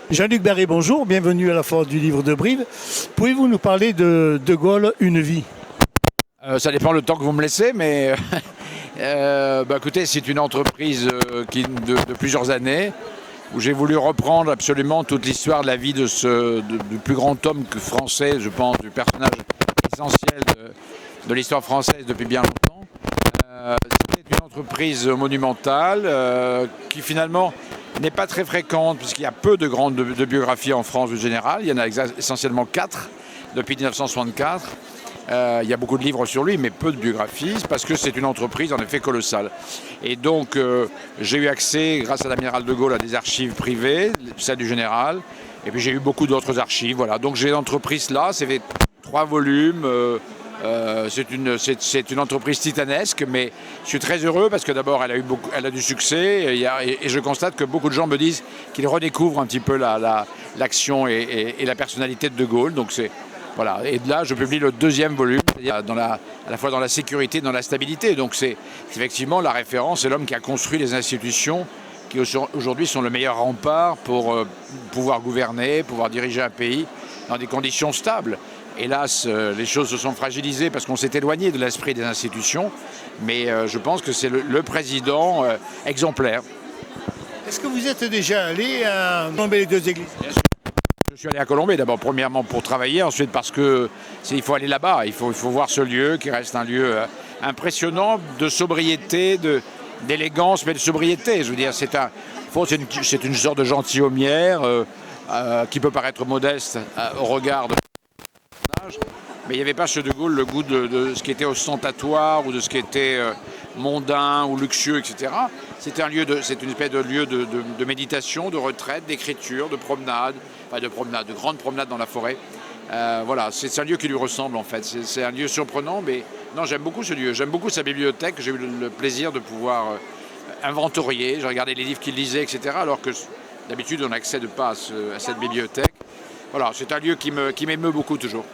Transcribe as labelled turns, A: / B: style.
A: Jean-Luc Barré, bonjour, bienvenue à la Foire du Livre de Brive. Pouvez-vous nous parler de De Gaulle, une vie?
B: Ça dépend le temps que vous me laissez, mais écoutez, c'est une entreprise de plusieurs années où j'ai voulu reprendre absolument toute l'histoire de la vie du plus grand homme français, je pense, du personnage essentiel de l'histoire française depuis bien longtemps. C'est une entreprise monumentale qui finalement n'est pas très fréquente puisqu'il y a peu de biographies en France en général. Il y en a essentiellement 4 depuis 1964. Il y a beaucoup de livres sur lui, mais peu de biographies, parce que c'est une entreprise en effet colossale. Et donc, j'ai eu accès, grâce à l'amiral de Gaulle, à des archives privées, celles du général, et puis j'ai eu beaucoup d'autres archives. Voilà. Donc j'ai l'entreprise là, c'est fait 3 volumes. C'est une entreprise titanesque, mais je suis très heureux parce que d'abord elle a du succès et je constate que beaucoup de gens me disent qu'ils redécouvrent un petit peu l'action et la personnalité de Gaulle. Donc voilà. Et de là, je publie le 2e volume, c'est-à-dire à la fois dans la sécurité et dans la stabilité. Donc c'est effectivement la référence, c'est l'homme qui a construit les institutions qui aujourd'hui sont le meilleur rempart pour pouvoir gouverner, pouvoir diriger un pays dans des conditions stables. Hélas, les choses se sont fragilisées parce qu'on s'est éloigné de l'esprit des institutions, mais je pense que c'est le président exemplaire.
A: Est-ce que vous êtes déjà allé à Colombey les deux églises?
B: Je suis allé à Colombey d'abord, premièrement pour travailler, ensuite parce qu'il faut aller là-bas, il faut voir ce lieu qui reste un lieu impressionnant de sobriété, d'élégance, mais de sobriété. Je veux dire, c'est une sorte de gentilhommière qui peut paraître modeste au regard de mais il n'y avait pas chez De Gaulle le goût de ce qui était ostentatoire ou de ce qui était mondain ou luxueux, etc. C'est une espèce de lieu de méditation, de retraite, d'écriture, de promenade, de grandes promenades dans la forêt. Voilà, c'est un lieu qui lui ressemble en fait. C'est un lieu surprenant, mais non, j'aime beaucoup ce lieu. J'aime beaucoup sa bibliothèque. J'ai eu le plaisir de pouvoir inventorier. J'ai regardé les livres qu'il lisait, etc. Alors que d'habitude, on n'accède pas à cette bibliothèque. Voilà, c'est un lieu qui m'émeut beaucoup toujours.